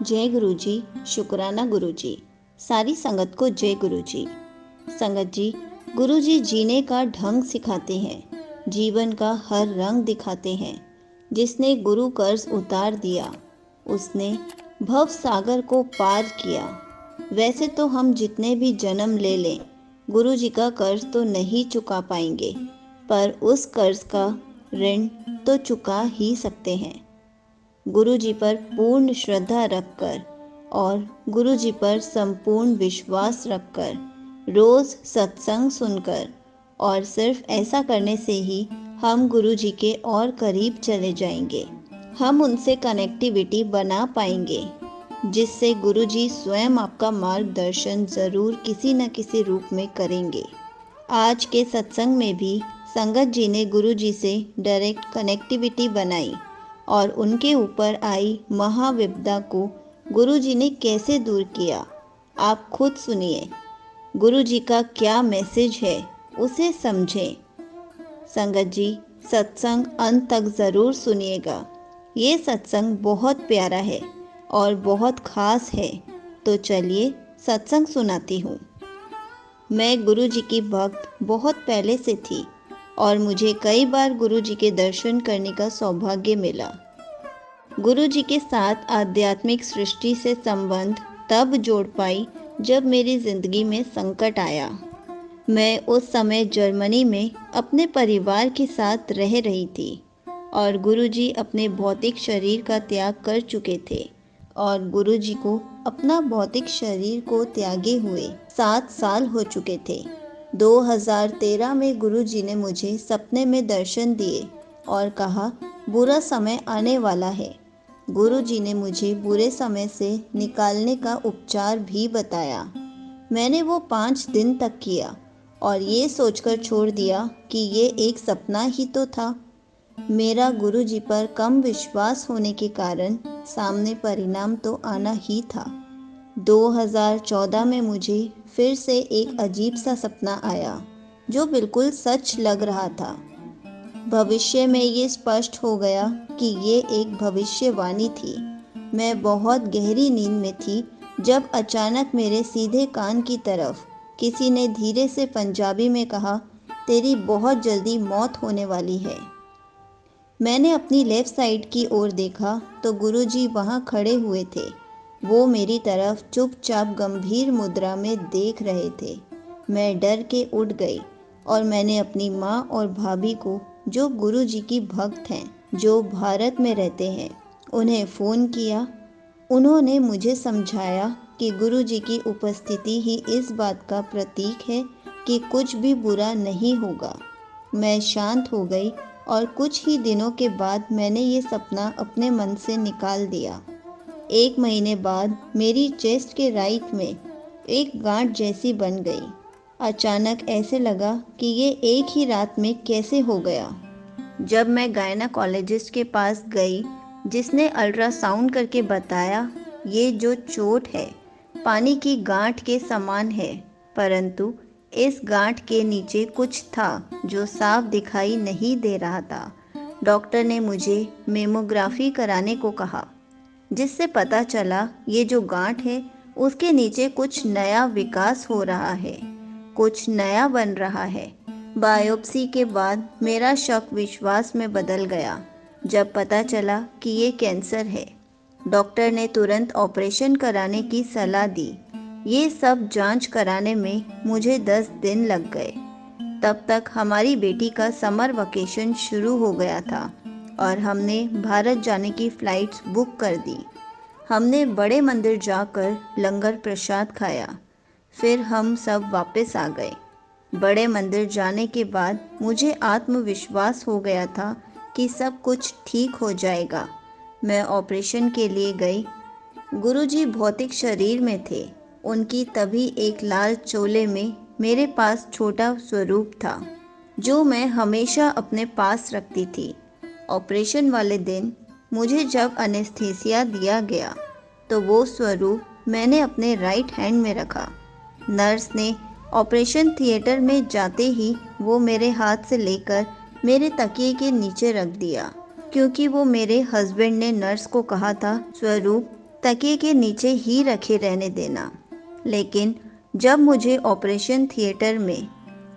जय गुरु जी। शुक्राना गुरु जी। सारी संगत को जय गुरु जी। संगत जी, गुरु जी जीने का ढंग सिखाते हैं, जीवन का हर रंग दिखाते हैं। जिसने गुरु कर्ज उतार दिया, उसने भव सागर को पार किया। वैसे तो हम जितने भी जन्म ले लें, गुरु जी का कर्ज तो नहीं चुका पाएंगे, पर उस कर्ज का ऋण तो चुका ही सकते हैं। गुरु जी पर पूर्ण श्रद्धा रखकर और गुरु जी पर संपूर्ण विश्वास रखकर रोज सत्संग सुनकर और सिर्फ ऐसा करने से ही हम गुरु जी के और करीब चले जाएंगे। हम उनसे कनेक्टिविटी बना पाएंगे, जिससे गुरु जी स्वयं आपका मार्गदर्शन जरूर किसी न किसी रूप में करेंगे। आज के सत्संग में भी संगत जी ने गुरु जी से डायरेक्ट कनेक्टिविटी बनाई और उनके ऊपर आई महाविपदा को गुरु जी ने कैसे दूर किया, आप खुद सुनिए। गुरु जी का क्या मैसेज है, उसे समझें। संगत जी, सत्संग अंत तक ज़रूर सुनिएगा। ये सत्संग बहुत प्यारा है और बहुत ख़ास है। तो चलिए सत्संग सुनाती हूँ। मैं गुरु जी की भक्त बहुत पहले से थी और मुझे कई बार गुरु जी के दर्शन करने का सौभाग्य मिला। गुरु जी के साथ आध्यात्मिक सृष्टि से संबंध तब जोड़ पाई जब मेरी ज़िंदगी में संकट आया। मैं उस समय जर्मनी में अपने परिवार के साथ रह रही थी और गुरु जी अपने भौतिक शरीर का त्याग कर चुके थे और गुरु जी को अपना भौतिक शरीर को त्यागे हुए 7 साल हो चुके थे। 2013 में गुरु जी ने मुझे सपने में दर्शन दिए और कहा, बुरा समय आने वाला है। गुरु जी ने मुझे बुरे समय से निकालने का उपचार भी बताया। मैंने वो 5 दिन तक किया और ये सोचकर छोड़ दिया कि ये एक सपना ही तो था। मेरा गुरु जी पर कम विश्वास होने के कारण सामने परिणाम तो आना ही था। 2014 में मुझे फिर से एक अजीब सा सपना आया जो बिल्कुल सच लग रहा था। भविष्य में ये स्पष्ट हो गया कि ये एक भविष्यवाणी थी। मैं बहुत गहरी नींद में थी जब अचानक मेरे सीधे कान की तरफ किसी ने धीरे से पंजाबी में कहा, तेरी बहुत जल्दी मौत होने वाली है। मैंने अपनी लेफ्ट साइड की ओर देखा तो गुरुजी वहाँ खड़े हुए थे। वो मेरी तरफ चुपचाप गंभीर मुद्रा में देख रहे थे। मैं डर के उठ गई और मैंने अपनी माँ और भाभी को, जो गुरु जी की भक्त हैं, जो भारत में रहते हैं, उन्हें फ़ोन किया। उन्होंने मुझे समझाया कि गुरु जी की उपस्थिति ही इस बात का प्रतीक है कि कुछ भी बुरा नहीं होगा। मैं शांत हो गई और कुछ ही दिनों के बाद मैंने ये सपना अपने मन से निकाल दिया। 1 महीने बाद मेरी चेस्ट के राइट में एक गांठ जैसी बन गई। अचानक ऐसे लगा कि ये एक ही रात में कैसे हो गया। जब मैं गायनेकोलॉजिस्ट के पास गई, जिसने अल्ट्रासाउंड करके बताया ये जो चोट है पानी की गांठ के समान है, परंतु इस गांठ के नीचे कुछ था जो साफ दिखाई नहीं दे रहा था। डॉक्टर ने मुझे मेमोग्राफी कराने को कहा, जिससे पता चला ये जो गांठ है उसके नीचे कुछ नया विकास हो रहा है, कुछ नया बन रहा है। बायोप्सी के बाद मेरा शक विश्वास में बदल गया जब पता चला कि ये कैंसर है। डॉक्टर ने तुरंत ऑपरेशन कराने की सलाह दी। ये सब जांच कराने में मुझे 10 दिन लग गए। तब तक हमारी बेटी का समर वेकेशन शुरू हो गया था और हमने भारत जाने की फ़्लाइट्स बुक कर दी। हमने बड़े मंदिर जाकर लंगर प्रसाद खाया, फिर हम सब वापस आ गए। बड़े मंदिर जाने के बाद मुझे आत्मविश्वास हो गया था कि सब कुछ ठीक हो जाएगा। मैं ऑपरेशन के लिए गई। गुरुजी भौतिक शरीर में थे। उनकी तभी एक लाल चोले में मेरे पास छोटा स्वरूप था, जो मैं हमेशा अपने पास रखती थी। ऑपरेशन वाले दिन मुझे जब एनेस्थीसिया दिया गया तो वो स्वरूप मैंने अपने राइट हैंड में रखा। नर्स ने ऑपरेशन थिएटर में जाते ही वो मेरे हाथ से लेकर मेरे तकिए के नीचे रख दिया, क्योंकि वो मेरे हस्बैंड ने नर्स को कहा था, स्वरूप तकिए के नीचे ही रखे रहने देना। लेकिन जब मुझे ऑपरेशन थिएटर में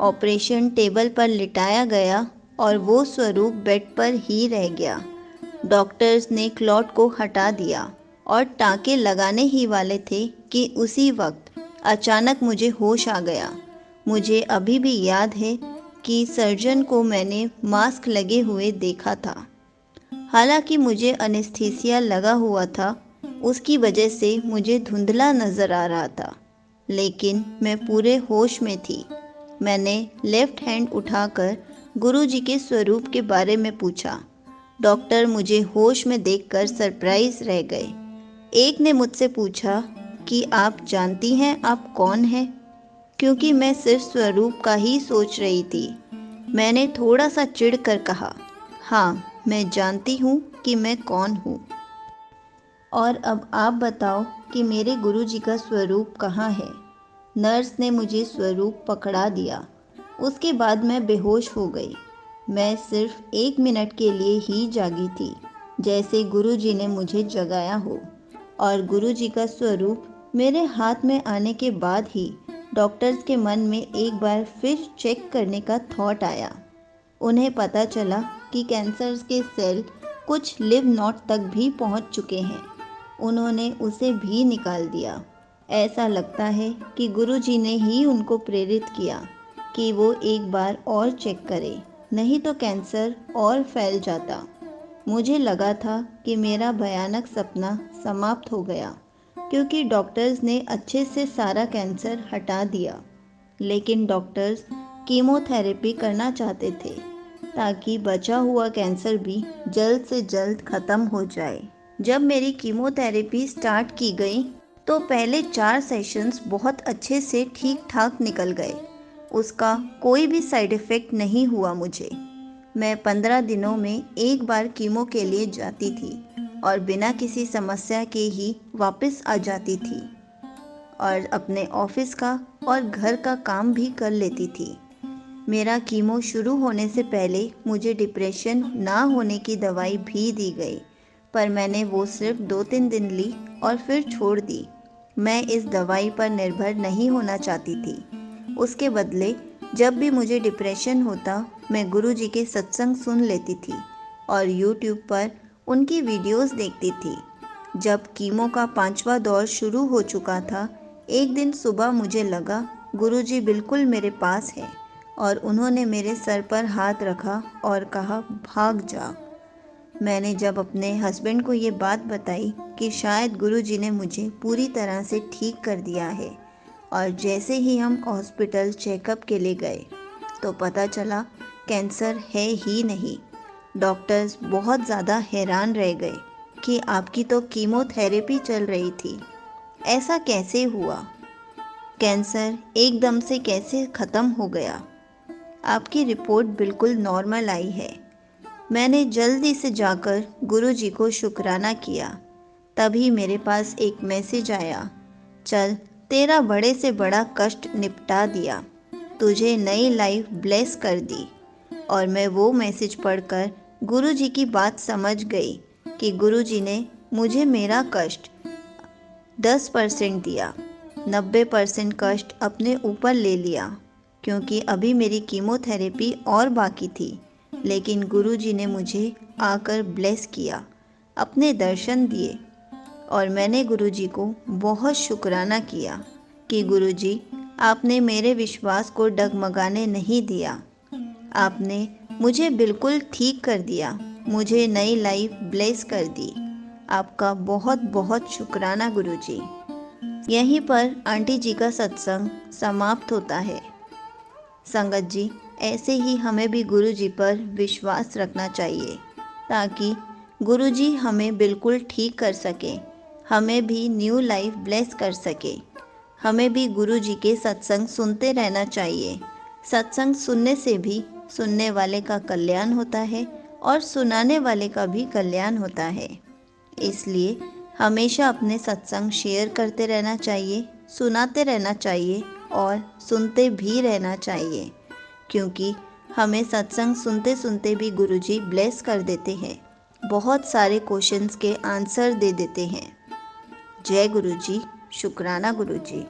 ऑपरेशन टेबल पर लिटाया गया और वो स्वरूप बेड पर ही रह गया, डॉक्टर्स ने क्लॉट को हटा दिया और टाँके लगाने ही वाले थे कि उसी वक्त अचानक मुझे होश आ गया। मुझे अभी भी याद है कि सर्जन को मैंने मास्क लगे हुए देखा था। हालांकि मुझे एनेस्थीसिया लगा हुआ था, उसकी वजह से मुझे धुंधला नज़र आ रहा था, लेकिन मैं पूरे होश में थी। मैंने लेफ्ट हैंड उठाकर गुरुजी के स्वरूप के बारे में पूछा। डॉक्टर मुझे होश में देखकर सरप्राइज रह गए। एक ने मुझसे पूछा कि आप जानती हैं आप कौन हैं? क्योंकि मैं सिर्फ स्वरूप का ही सोच रही थी। मैंने थोड़ा सा चिढ़ कर कहा, हाँ, मैं जानती हूँ कि मैं कौन हूँ। और अब आप बताओ कि मेरे गुरुजी का स्वरूप कहाँ है? नर्स ने मुझे स्वरूप पकड़ा दिया। उसके बाद मैं बेहोश हो गई। मैं सिर्फ 1 मिनट के लिए ही जागी थी, जैसे गुरुजी ने मुझे जगाया हो। और गुरुजी का स्वरूप मेरे हाथ में आने के बाद ही डॉक्टर्स के मन में एक बार फिर चेक करने का थॉट आया। उन्हें पता चला कि कैंसर के सेल कुछ लिव नोड तक भी पहुंच चुके हैं। उन्होंने उसे भी निकाल दिया। ऐसा लगता है कि गुरुजी ने ही उनको प्रेरित किया कि वो एक बार और चेक करें, नहीं तो कैंसर और फैल जाता। मुझे लगा था कि मेरा भयानक सपना समाप्त हो गया, क्योंकि डॉक्टर्स ने अच्छे से सारा कैंसर हटा दिया। लेकिन डॉक्टर्स कीमोथेरेपी करना चाहते थे ताकि बचा हुआ कैंसर भी जल्द से जल्द ख़त्म हो जाए। जब मेरी कीमोथेरेपी स्टार्ट की गई तो पहले 4 सेशंस बहुत अच्छे से ठीक ठाक निकल गए। उसका कोई भी साइड इफ़ेक्ट नहीं हुआ मुझे। मैं 15 दिनों में एक बार कीमो के लिए जाती थी और बिना किसी समस्या के ही वापस आ जाती थी और अपने ऑफिस का और घर का काम भी कर लेती थी। मेरा कीमो शुरू होने से पहले मुझे डिप्रेशन ना होने की दवाई भी दी गई, पर मैंने वो सिर्फ 2-3 दिन ली और फिर छोड़ दी। मैं इस दवाई पर निर्भर नहीं होना चाहती थी। उसके बदले जब भी मुझे डिप्रेशन होता, मैं गुरुजी के सत्संग सुन लेती थी और यूट्यूब पर उनकी वीडियोस देखती थी। जब कीमो का 5वां दौर शुरू हो चुका था, एक दिन सुबह मुझे लगा गुरुजी बिल्कुल मेरे पास हैं और उन्होंने मेरे सर पर हाथ रखा और कहा, भाग जा। मैंने जब अपने हस्बैंड को ये बात बताई कि शायद गुरुजी ने मुझे पूरी तरह से ठीक कर दिया है, और जैसे ही हम हॉस्पिटल चेकअप के लिए गए तो पता चला कैंसर है ही नहीं। डॉक्टर्स बहुत ज़्यादा हैरान रह गए कि आपकी तो कीमोथेरेपी चल रही थी, ऐसा कैसे हुआ? कैंसर एकदम से कैसे ख़त्म हो गया? आपकी रिपोर्ट बिल्कुल नॉर्मल आई है। मैंने जल्दी से जाकर गुरुजी को शुक्राना किया। तभी मेरे पास एक मैसेज आया, चल, तेरा बड़े से बड़ा कष्ट निपटा दिया, तुझे नई लाइफ ब्लेस कर दी। और मैं वो मैसेज पढ़कर गुरुजी की बात समझ गई कि गुरुजी ने मुझे मेरा कष्ट 10% दिया, 90% कष्ट अपने ऊपर ले लिया, क्योंकि अभी मेरी कीमोथेरेपी और बाकी थी। लेकिन गुरुजी ने मुझे आकर ब्लेस किया, अपने दर्शन दिए और मैंने गुरुजी को बहुत शुक्राना किया कि गुरुजी, आपने मेरे विश्वास को डगमगाने नहीं दिया। आपने मुझे बिल्कुल ठीक कर दिया, मुझे नई लाइफ ब्लेस कर दी। आपका बहुत बहुत शुक्राना गुरुजी। यहीं पर आंटी जी का सत्संग समाप्त होता है। संगत जी, ऐसे ही हमें भी गुरुजी पर विश्वास रखना चाहिए ताकि गुरुजी हमें बिल्कुल ठीक कर सके, हमें भी न्यू लाइफ ब्लेस कर सके। हमें भी गुरुजी के सत्संग सुनते रहना चाहिए। सत्संग सुनने से भी सुनने वाले का कल्याण होता है और सुनाने वाले का भी कल्याण होता है। इसलिए हमेशा अपने सत्संग शेयर करते रहना चाहिए, सुनाते रहना चाहिए और सुनते भी रहना चाहिए, क्योंकि हमें सत्संग सुनते सुनते भी गुरुजी ब्लेस कर देते हैं, बहुत सारे क्वेश्चंस के आंसर दे देते हैं। जय गुरु जी। शुक्राना गुरु जी।